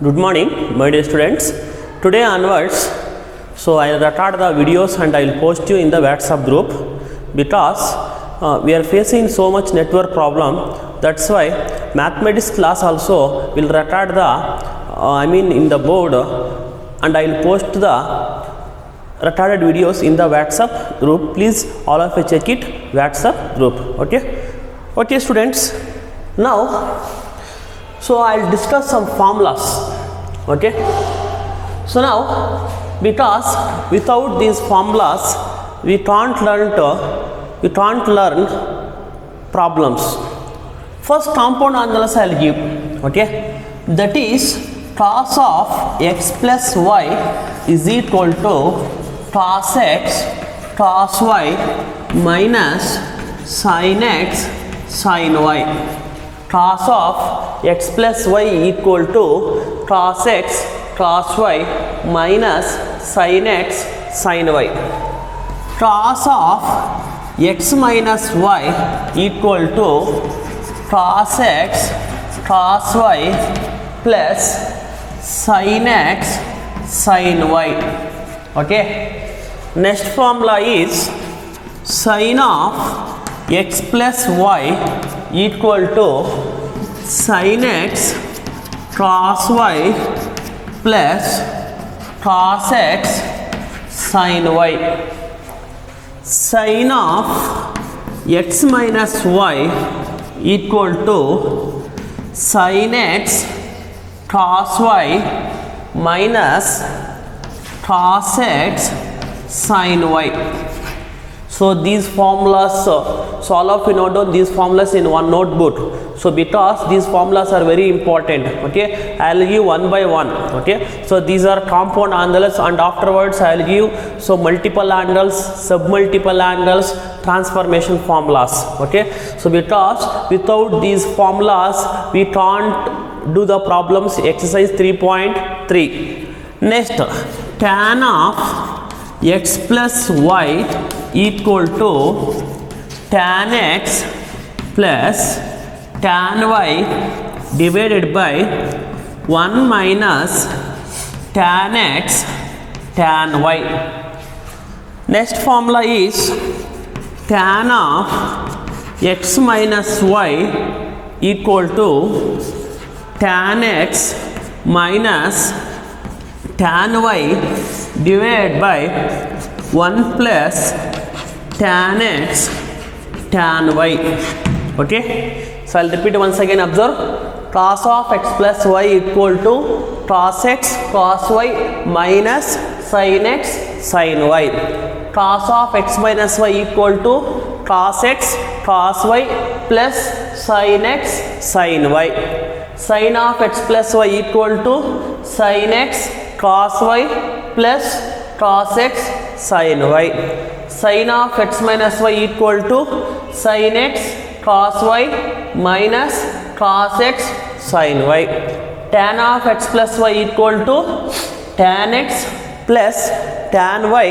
Good morning, my dear students. Today onwards, so I will record the videos and I will post you in the WhatsApp group because we are facing so much network problem. That's why mathematics class also will record the in the board, and I will post the recorded videos in the WhatsApp group. Please all of you check it, WhatsApp group. Okay students. Now so I'll discuss some formulas. Okay, so now because without these formulas we can't learn problems. First compound angulas I'll give. Okay, that is cos of x plus y is equal to cos x cos y minus sin x sin y. Cos of x plus y equal to cos x cos y minus sin x sin y. Cos of x minus y equal to cos x cos y plus sin x sin y. Okay, next formula is sin of x plus y equal to sin x cos y plus cos x sin y. Sin of x minus y equal to sin x cos y minus cos x sin y. So these formulas, so all of you note down these formulas in one notebook. So because these formulas are very important, okay, I will give one by one. Okay, so these are compound angles, and afterwards I will give so multiple angles, submultiple angles, transformation formulas. Okay, so because without these formulas we can't do the problems. Exercise 3.3. Next, tan of x plus y equal to tan x plus tan y divided by 1 minus tan x tan y. Next formula is tan of x minus y equal to tan x minus tan y divided by 1 plus tan x tan y. Okay, so I'll repeat once again. Observe, cos of x plus y equal to cos x cos y minus sin x sin y. Cos of x minus y equal to cos x cos y plus sin x sin y. Sin of x plus y equal to sin x cos y plus cos x sin y. Sin of x minus y equal to sin x cos y minus cos x sin y. Tan of x plus y equal to tan x plus tan y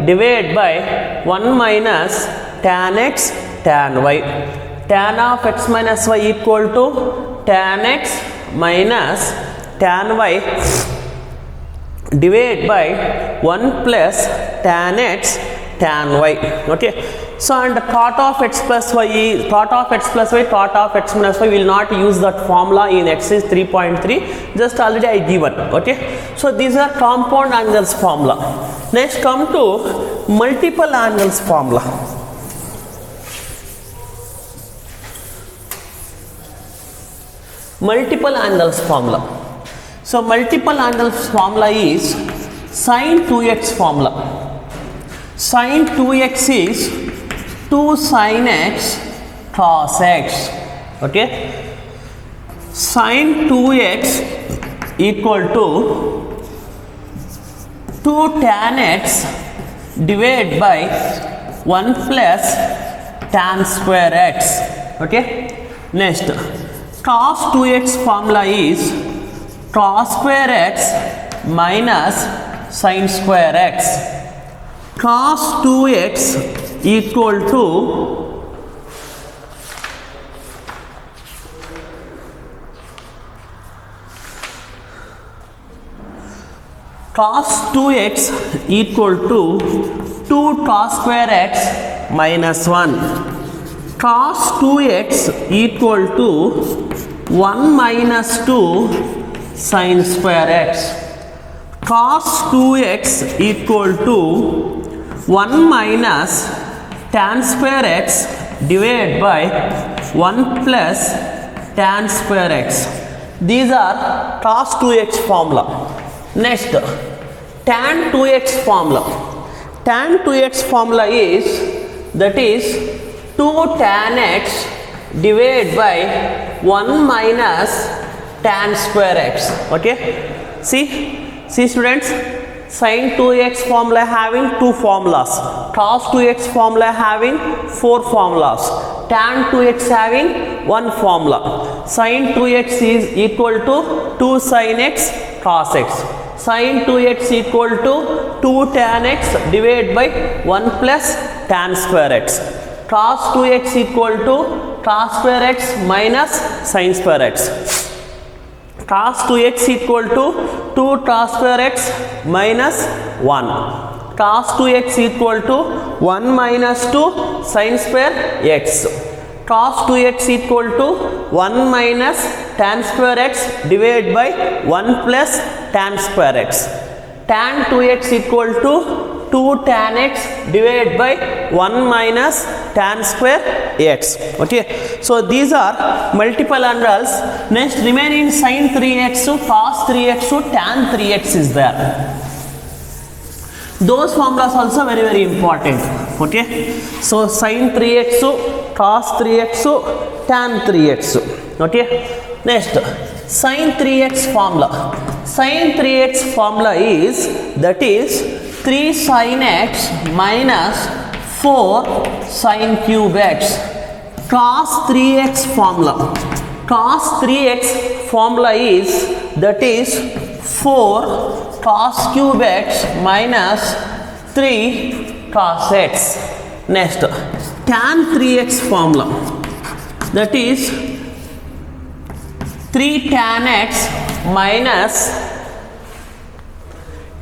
divided by 1 minus tan x tan y. Tan of x minus y equal to tan x minus tan y divided by 1 plus tan x tan y. Okay, so and cot of x plus y, cot of x minus y will not use that formula in exercise 3.3. just already I given. Okay, so these are compound angles formula. Next come to multiple angles formula. Multiple angles formula. So multiple angles formula is sin 2x formula. Sin 2x is 2 sin x cos x. Okay, sin 2x equal to 2 tan x divided by 1 plus tan square x. Okay, next cos 2x formula is cos square x minus sin square x. Cos 2x equal to cos 2x equal to 2 cos square x minus 1. Cos 2x equal to 1 minus 2 sin square x. Cos 2x equal to 1 minus tan square x divided by 1 plus tan square x. These are cos 2x formula. Next, tan 2x formula. Tan 2x formula is, that is 2 tan x divided by 1 minus tan square x. Okay, see students, sin 2x formula having 2 formulas, cos 2x formula having 4 formulas, tan 2x having 1 formula. Sin 2x is equal to 2 sin x cos x. Sin 2x equal to 2 tan x divided by 1 plus tan square x. Cos 2x equal to cos square x minus sin square x. Cos 2x equal to 2 cos square x minus 1. Cos 2x equal to 1 minus 2 sin square x. Cos 2x equal to 1 minus tan square x divided by 1 plus tan square x. Tan 2x equal to 2 tan x divided by 1 minus tan square x. Okay, so these are multiple angles. Next, remaining sin 3x, cos 3x, tan 3x is there. Those formulas also very very important. Okay, so sin 3x, cos 3x, tan 3x. Okay, next, sin 3x formula. Sin 3x formula is, that is 3 sin x minus 4 sin cube x. Cos 3x formula. Cos 3x formula is, that is 4 cos cube x minus 3 cos x. Next, tan 3x formula. That is 3 tan x minus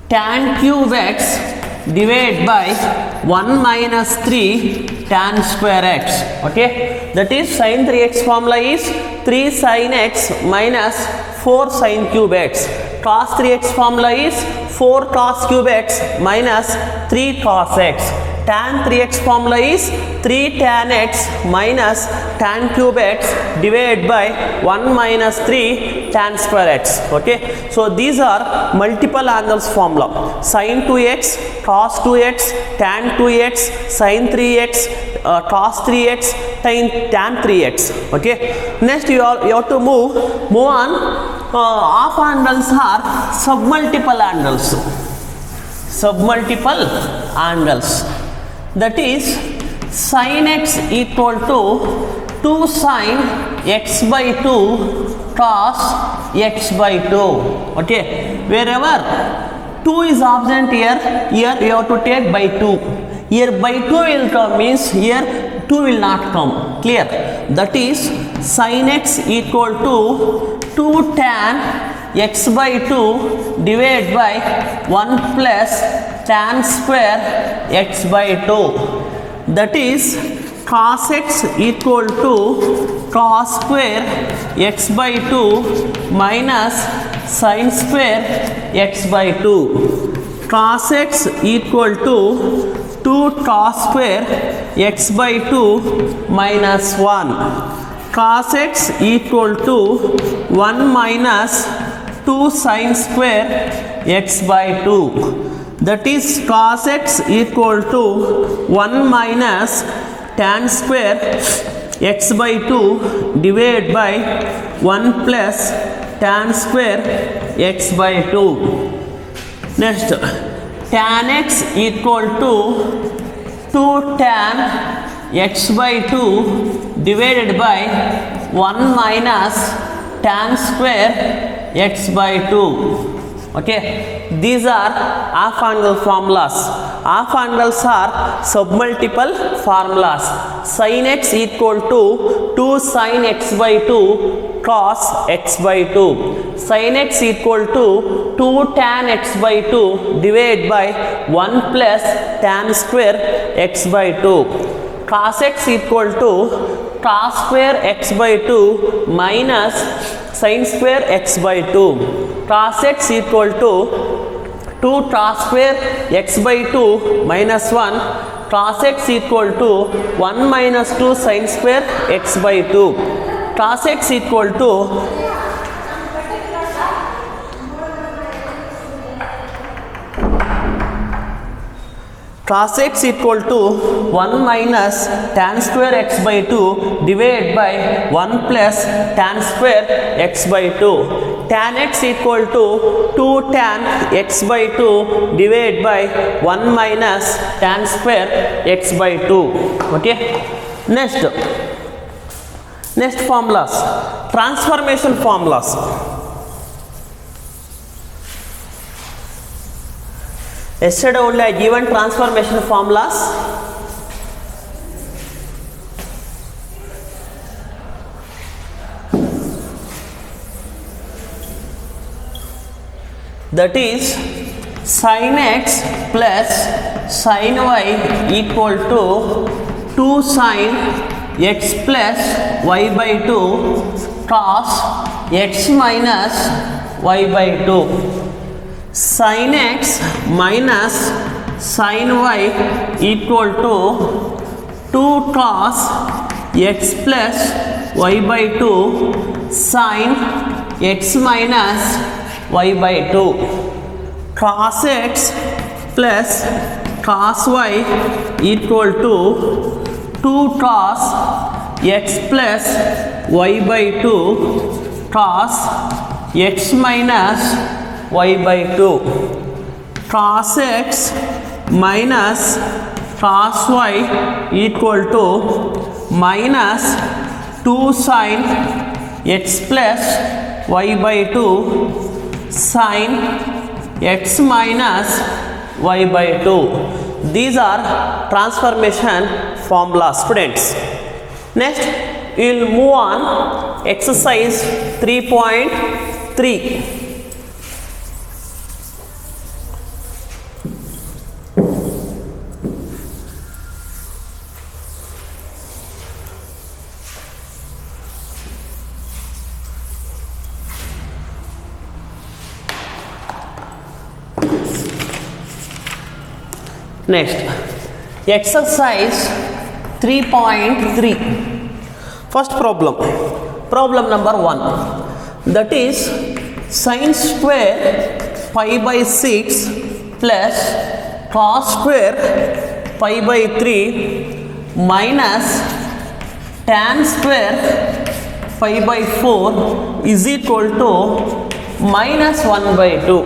tan cube x divided by 1 minus 3 tan square x. Okay, that is sin 3x formula is 3 sin x minus 4 sin cube x. Cos 3x formula is 4 cos cube x minus 3 cos x. Tan 3x formula is 3 tan x minus tan cube x divided by 1 minus 3 tan square x. Okay, so these are multiple angles formula. Sin 2x, cos 2x, tan 2x, sin 3x, cos 3x, tan 3x. Okay, next you have to move on. Half angles are submultiple angles. Submultiple angles. That is sin x equal to 2 sin x by 2 cos x by 2. Okay, wherever 2 is absent here you have to take by 2. Here by 2 will come, means here 2 will not come. Clear? That is sin x equal to 2 tan x by 2 divided by 1 plus tan square x by 2. That is cos x equal to cos square x by 2 minus sin square x by 2. Cos x equal to 2 cos square x by 2 minus 1. Cos x equal to 1 minus 2 sin square x by 2. That is cos x equal to 1 minus tan square x by 2 divided by 1 plus tan square x by 2. Next, tan x equal to 2 tan x by 2 divided by 1 minus tan square x by 2. Okay, these are half angle formulas. Half angles are submultiple formulas. Sin x equal to 2 sin x by 2 cos x by 2. Sin x equal to 2 tan x by 2 divided by 1 plus tan square x by 2. Cos x equal to cos square x by 2 minus sin square x by 2. Cos x equal to 2 cos square x by 2 minus 1. Cos x equal to 1 minus 2 sin square x by 2. Cos x equal to cos x equal to 1 minus tan square x by 2 divided by 1 plus tan square x by 2. Tan x equal to 2 tan x by 2 divided by 1 minus tan square x by 2. Okay. Next formulas, transformation formulas. Yesterday only I given transformation formulas. That is sin x plus sin y equal to 2 sin x plus y by 2 cos x minus y by 2. Sin x minus sin y equal to 2 cos x plus y by 2 sin x minus y by 2. Cos x plus cos y equal to 2 cos x plus y by 2 cos x minus y by 2. Cos x minus cos y equal to minus 2 sin x plus y by 2 sin x minus y by 2. These are transformation formulas, students. Next, we will move on exercise 3.3. Next, exercise 3.3. First problem number 1, that is sin square pi by 6 plus cos square pi by 3 minus tan square pi by 4 is equal to minus 1 by 2.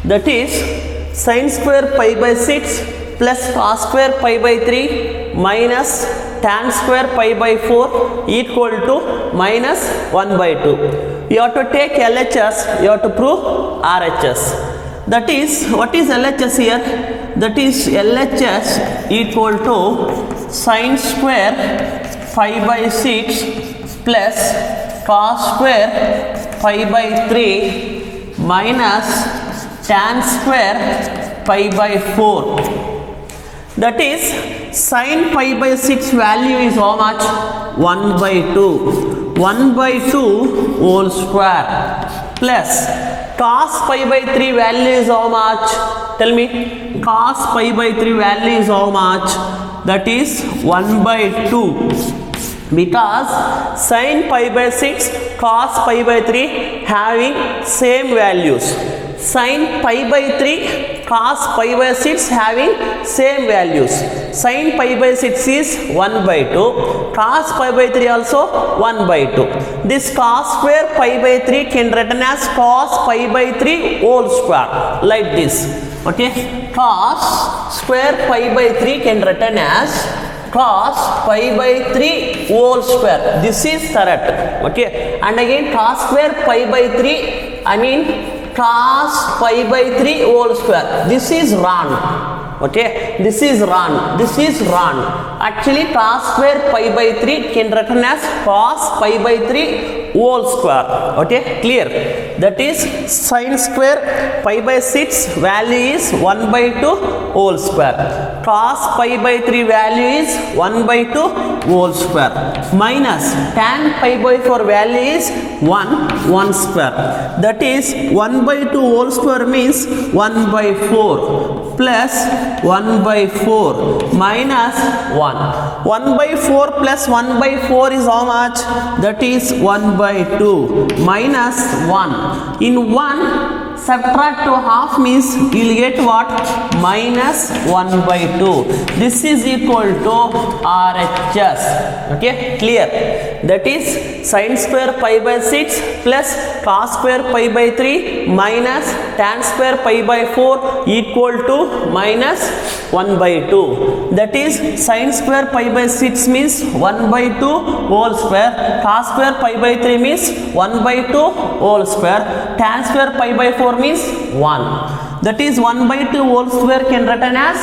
That is sin square pi by 6 plus cos square pi by 3 minus tan square pi by 4 equal to minus 1 by 2. You have to take LHS, you have to prove RHS. That is, what is LHS here? That is LHS equal to sin square pi by 6 plus cos square pi by 3 minus tan square pi by 4. That is sin pi by 6 value is how much? 1 by 2. 1 by 2 whole square plus cos pi by 3 value is how much? Tell me. Cos pi by 3 value is how much? That is 1 by 2. Because sin pi by 6 cos pi by 3 having same values. Sin pi by 3 cos pi by 6 having same values. Sin pi by 6 is 1 by 2, cos pi by 3 also 1 by 2. This cos square pi by 3 can written as cos pi by 3 whole square, like this. Okay, cos square pi by 3 can written as cos pi by 3 whole square. This is correct. Okay, and again cos square pi by 3, I mean cos pi by 3 whole square. This is wrong. Okay, this is run. This is run. Actually, cos square pi by 3 can written as cos pi by 3 whole square. Okay, clear? That is sin square pi by 6 value is 1 by 2 whole square. Cos pi by 3 value is 1 by 2 whole square. Minus tan pi by 4 value is 1 square. That is 1 by 2 whole square means 1 by 4 plus 1 by 4 minus 1. 1 by 4 plus 1 by 4 is how much? That is 1 by 2 minus 1. In 1 subtract to half means you will get what? Minus 1 by 2. This is equal to RHS. Okay, clear? That is sin square pi by 6 plus cos square pi by 3 minus tan square pi by 4 equal to minus 1 by 2. That is sin square pi by 6 means 1 by 2 whole square. Cos square pi by 3 means 1 by 2 whole square. Tan square pi by 4 means 1. That is 1 by 2 whole square can written as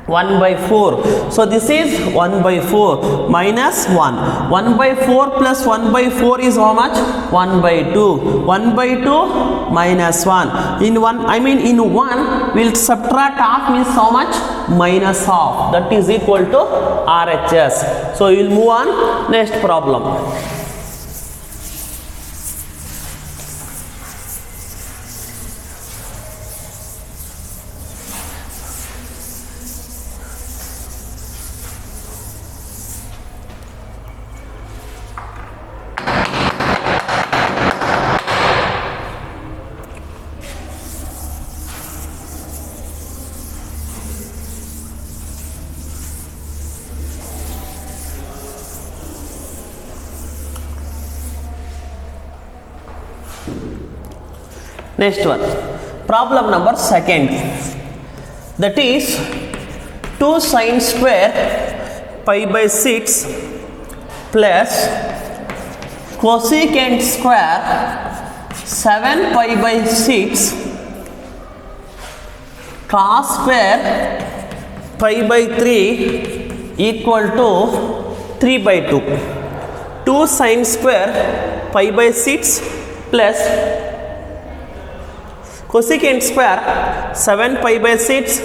1 by 4. So this is 1 by 4 minus 1. 1 by 4 plus 1 by 4 is how much? 1 by 2. 1 by 2 minus 1. In 1 we'll subtract half means how much? Minus half. That is equal to RHS. So we'll move on next problem. Next one, problem number 2nd, that is 2 sin square pi by 6 plus cosecant square 7 pi by 6 cos square pi by 3 equal to 3 by 2. 2 sin square pi by 6 plus cosecant square 7 pi by 6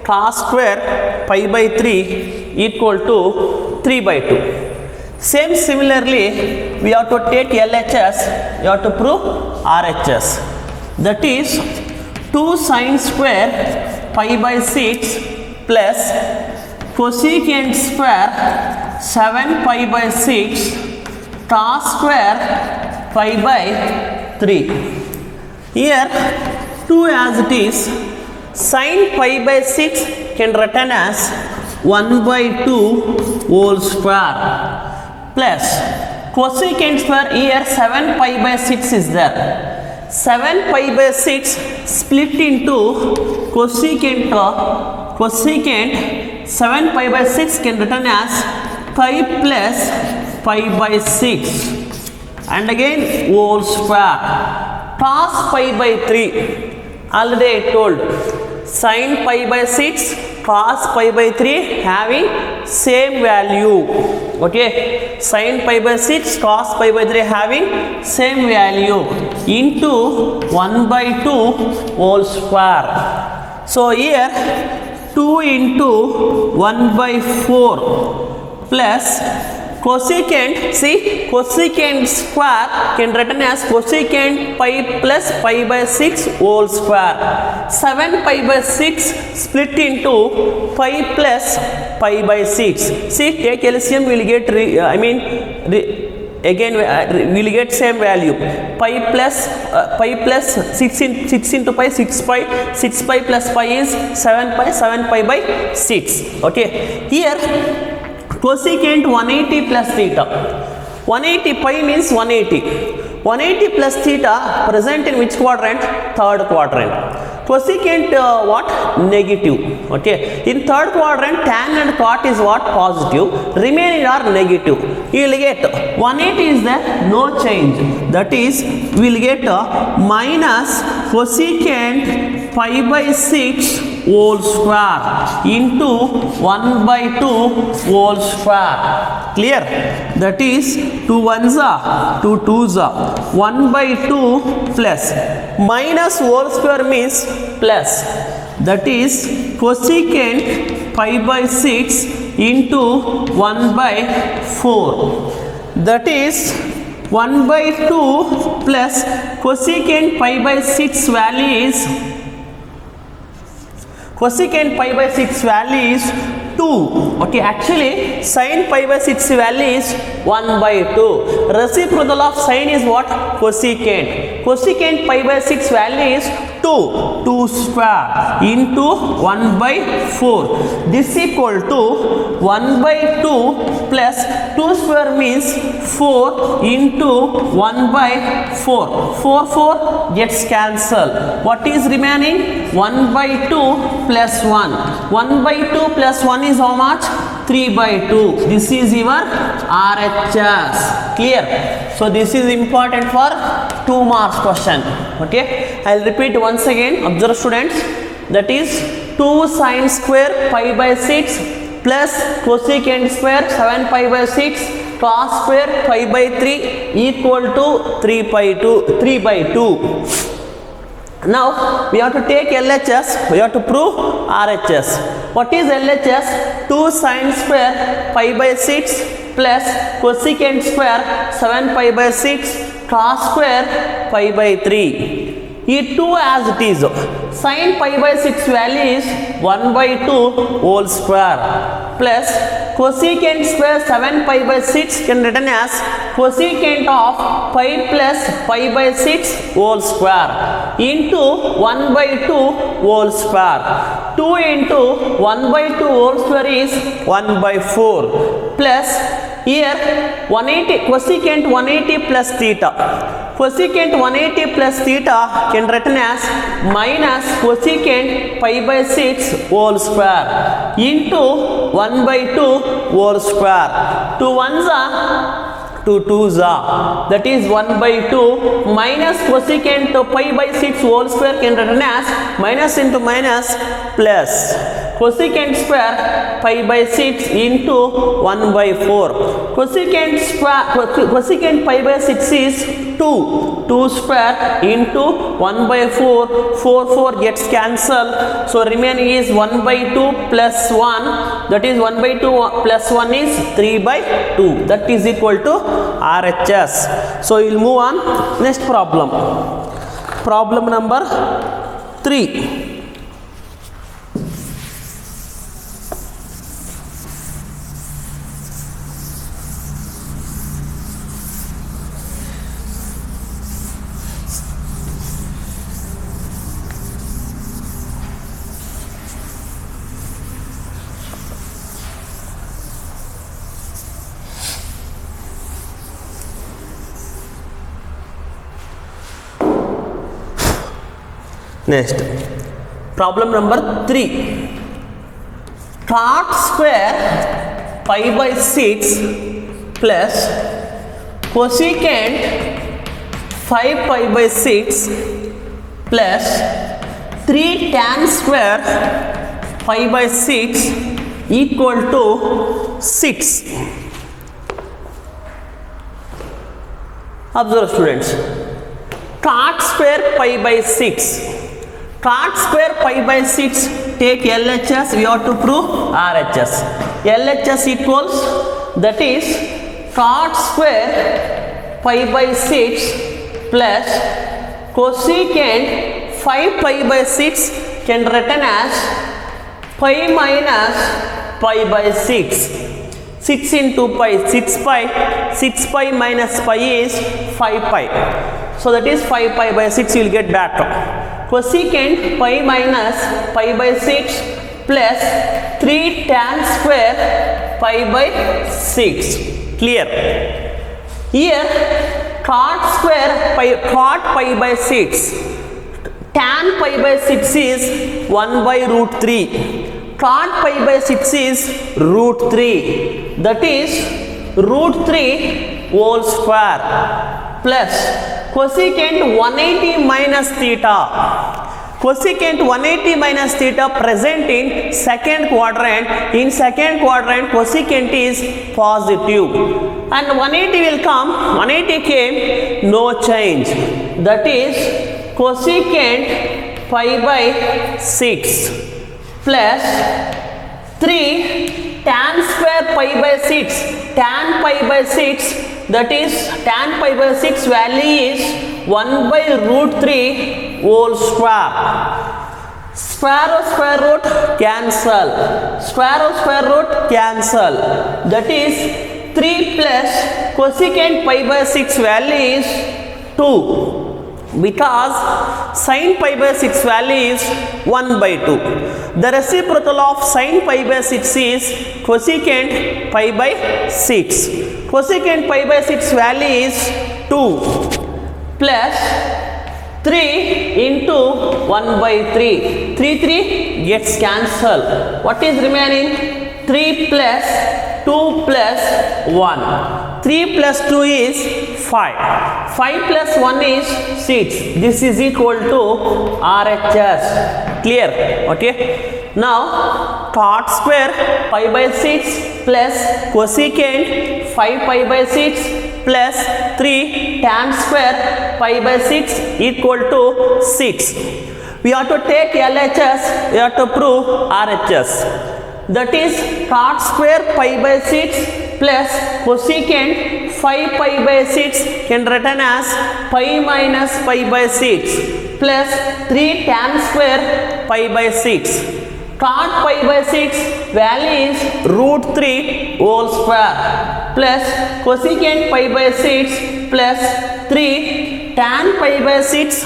cos square pi by 3 equal to 3 by 2. Similarly, we have to take LHS, you have to prove RHS. That is 2 sin square pi by 6 plus cosecant square 7 pi by 6 cos square pi by 3. Here 2 as it is, sin pi by 6 can written as 1 by 2 whole square plus cosecant square, here 7 pi by 6 is there. 7 pi by 6 split into cosecant 7 pi by 6 can written as pi plus pi by 6 and again whole square. Cos pi by 3, already I told, sin pi by 6 cos pi by 3 having same value. Okay, sin pi by 6 cos pi by 3 having same value into 1 by 2 whole square. So here 2 into 1 by 4 plus cosecant, see cosecant square can written as cosecant pi plus pi by 6 whole square. 7 pi by 6 split into pi plus pi by 6. See, take LCM, we will get again we will get same value. Pi plus 6 into pi 6 pi plus pi is 7 pi by 6. Okay, here cosecant 180 plus theta. 180 pi means 180. 180 plus theta present in which quadrant? Third quadrant. Cosecant what? Negative. Okay. In third quadrant, tan and cot is what? Positive. Remaining are negative. You will get 180 is there, no change. That is, we will get minus cosecant pi by 6 whole square into 1 by 2 whole square. Clear? That is 2 ones are 2 twos are 1 by 2 plus minus whole square means plus. That is cosecant pi by 6 into 1 by 4. That is 1 by 2 plus cosecant pi by 6 value is cosecant pi by 6 value is 2. Okay, actually sin pi by 6 value is 1 by 2. Reciprocal of sin is what? Cosecant. Cosecant pi by 6 value is 2 square into 1 by 4. This equal to 1 by 2 plus 2 square means 4 into 1 by 4. 4 gets cancelled. What is remaining? 1 by 2 plus 1. 1 by 2 plus 1 is how much? 3 by 2. This is your RHS. Clear? So this is important for 2 marks question. Okay, I'll repeat once again. Observe students. That is 2 sine square pi by 6 plus cosecant square 7 pi by 6 cos square pi by 3 equal to 3 by 2. Now we have to take LHS. We have to prove RHS. What is LHS? 2 sine square pi by 6 plus cosecant square 7 pi by 6 cos square pi by 3. Here 2 as it is. Sin pi by 6 value is 1 by 2 whole square plus cosecant square 7 pi by 6 can written as cosecant of pi plus pi by 6 whole square into 1 by 2 whole square. 2 into 1 by 2 whole square is 1 by 4 plus here 180 cosecant 180 plus theta. Cosecant 180 plus theta can written as minus cosecant pi by 6 whole square into 1 by 2 whole square. 2 ones are 2 twos are. That is 1 by 2 minus cosecant pi by 6 whole square can written as minus into minus plus cosecant square pi by 6 into 1 by 4. Cosecant pi by 6 is 2 square into 1 by 4 gets cancelled. So remaining is 1 by 2 plus 1. That is 1 by 2 plus 1 is 3 by 2. That is equal to RHS. So we will move on. Next problem. Problem number 3. Next, problem number 3. Cot square pi by 6 plus cosecant 5 pi by 6 plus 3 tan square pi by 6 equal to 6. Observe students. Cot square pi by 6. Cot square pi by 6, take LHS, we have to prove RHS. LHS equals, that is cot square pi by 6 plus cosecant 5 pi by 6 can written as pi minus pi by 6. 6 into pi, 6 pi, 6 pi minus pi is 5 pi. So that is 5 pi by 6 you will get back. Cosecant pi minus pi by 6 plus 3 tan square pi by 6. Clear? Here cot square cot pi by 6. Tan pi by 6 is 1 by root 3. Cot pi by 6 is root 3. That is root 3 whole square plus cosecant 180 minus theta. cosecant 180 minus theta present in second quadrant. In second quadrant cosecant is positive and 180 will come. 180 came, no change. That is cosecant pi by 6 plus 3 tan square pi by 6. Tan pi by 6, that is tan pi by 6 value is 1 by root 3 whole square. Square root cancel. Square root cancel. That is 3 plus cosecant pi by 6 value is 2. Because sin pi by 6 value is 1 by 2. The reciprocal of sin pi by 6 is cosecant pi by 6. Cosecant pi by 6 value is 2 plus 3 into 1 by 3. 3 gets cancelled. What is remaining? 3 plus 2 plus 1. 3 plus 2 is 5. 5 plus 1 is 6. This is equal to RHS. Clear? Okay. Now cot square pi by 6 plus cosecant 5 pi by 6 plus 3 tan square pi by 6 equal to 6. We have to take LHS, we have to prove RHS. That is cot square pi by 6 plus cosecant 5 pi by 6 can written as pi minus pi by 6 plus 3 tan square pi by 6. Cot pi by 6 value is root 3 whole square plus cosecant pi by 6 plus 3 tan pi by 6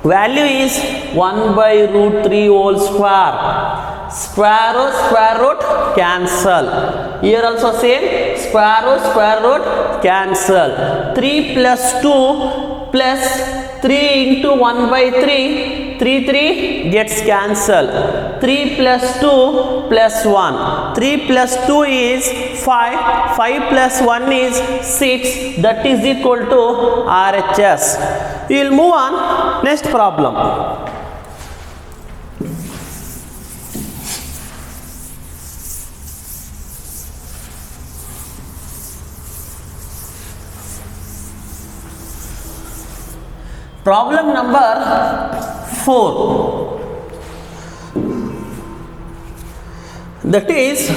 value is 1 by root 3 whole square. Square root cancel. Here also same, square root cancel. 3 plus 2 plus 3 into 1 by 3, 3 gets cancelled. 3 plus 2 plus 1. 3 plus 2 is 5. 5 plus 1 is 6. That is equal to RHS. We will move on. Next problem. Problem number 4. That is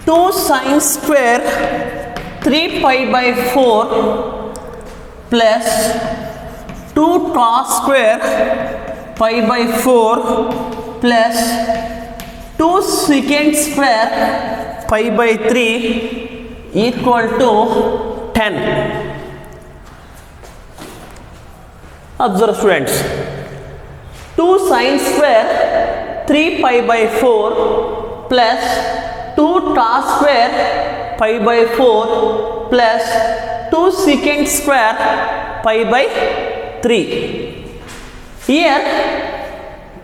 2 sin square 3 pi by 4 plus 2 cos square pi by 4 plus 2 secant square pi by 3 equal to 10. Observe students, 2 sin square 3 pi by 4 plus 2 cos square pi by 4 plus 2 secant square pi by 3. Here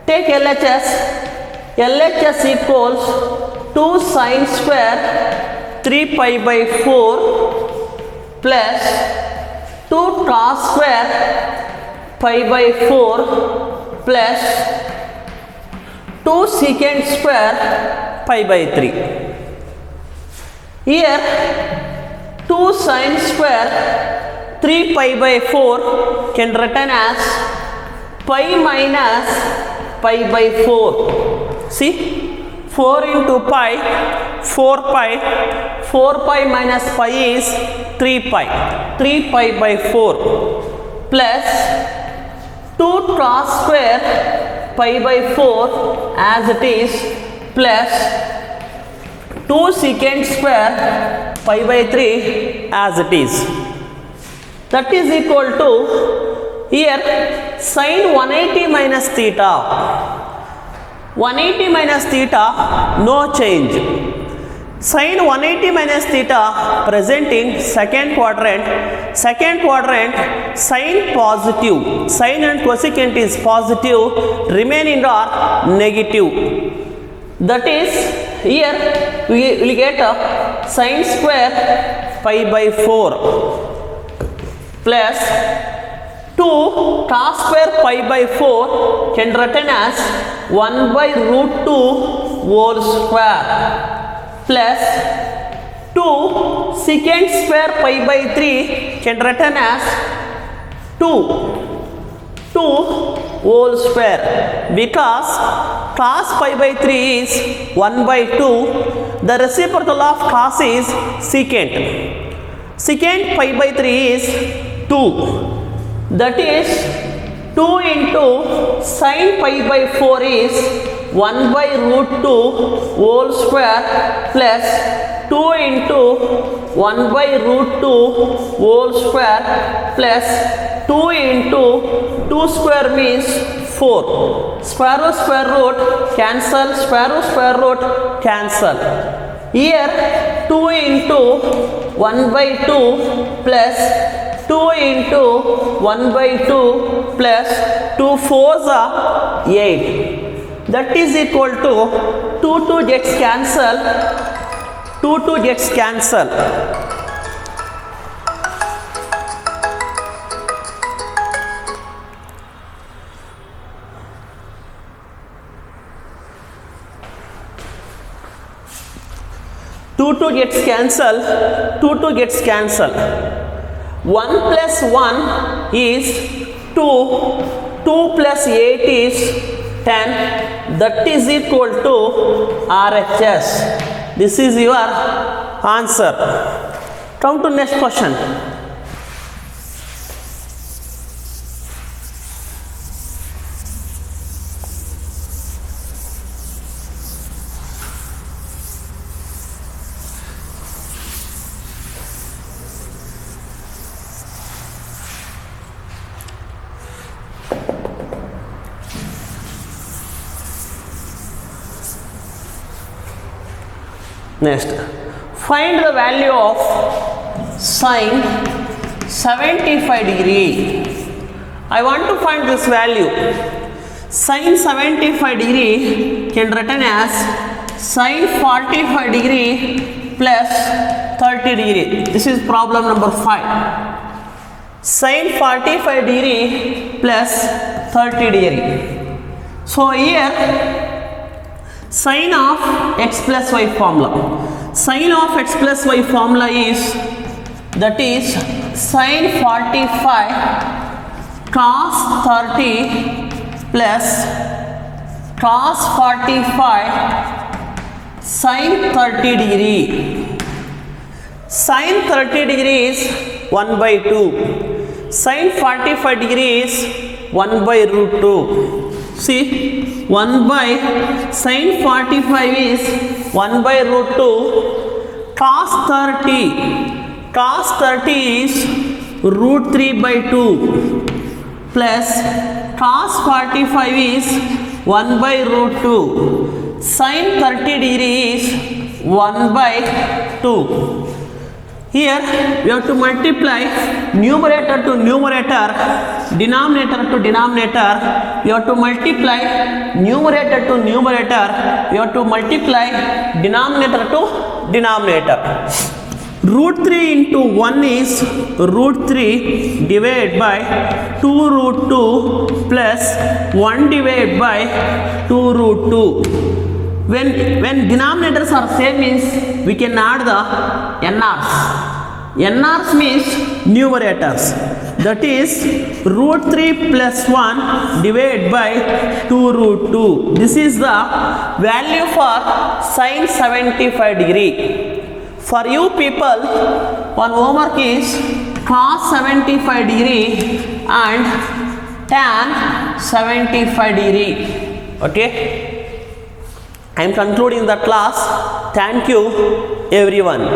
take LHS. LHS equals 2 sin square 3 pi by 4 plus 2 cos square pi by 4 plus 2 secant square pi by 3. Here 2 sin square 3 pi by 4 can written as pi minus pi by 4. See, 4 into pi, 4 pi, 4 pi minus pi is 3 pi, 3 pi by 4 plus 2 cos square pi by 4 as it is plus 2 secant square pi by 3 as it is. That is equal to, here sin 180 minus theta. 180 minus theta, no change. Sin 180 minus theta present in second quadrant. Second quadrant, sin positive. Sin and cosecant is positive, remaining are negative. That is, here we will get a sin square pi by 4 plus 2 cos square pi by 4 can written as 1 by root 2 whole square plus 2 secant square pi by 3 can written as 2 whole square, because cos pi by 3 is 1 by 2. The reciprocal of cos is secant. Secant pi by 3 is 2. That is 2 into sin pi by 4 is 1 by root 2 whole square plus 2 into 1 by root 2 whole square plus 2 into 2 square means 4. Square root cancel, square root cancel. Here 2 into 1 by 2 plus 2 into 1 by 2 plus 2 4s are 8. That is equal to 2 gets cancel, 2 gets cancel. Two gets cancel, 2 gets cancel. 1 plus 1 is 2, 2 plus 8 is 10, that is equal to RHS. This is your answer. Come to next question. Next, find the value of sine 75 degree. I want to find this value. Sine 75 degree can written as sine 45 degree plus 30 degree. This is problem number 5. Sine 45 degree plus 30 degree. So here sine of x plus y formula. Sine of x plus y formula is, that is sine 45 cos 30 plus cos 45 sine 30 degree. Sine 30 degree is 1 by 2. Sine 45 degree is 1 by root 2. See, 1 by sine 45 is 1 by root 2. Cos 30. Cos 30 is root 3 by 2 plus cos 45 is 1 by root 2. Sine 30 degree is 1 by 2. Here we have to multiply numerator to numerator, denominator to denominator. We have to multiply numerator to numerator. We have to multiply denominator to denominator. Root 3 into 1 is root 3 divided by 2 root 2 plus 1 divided by 2 root 2. When denominators are same means we can add the NRs. NRs means numerators. That is root 3 plus 1 divided by 2 root 2. This is the value for sine 75 degree. For you people, one homework is cos 75 degree and tan 75 degree. Okay. I am concluding the class. Thank you everyone.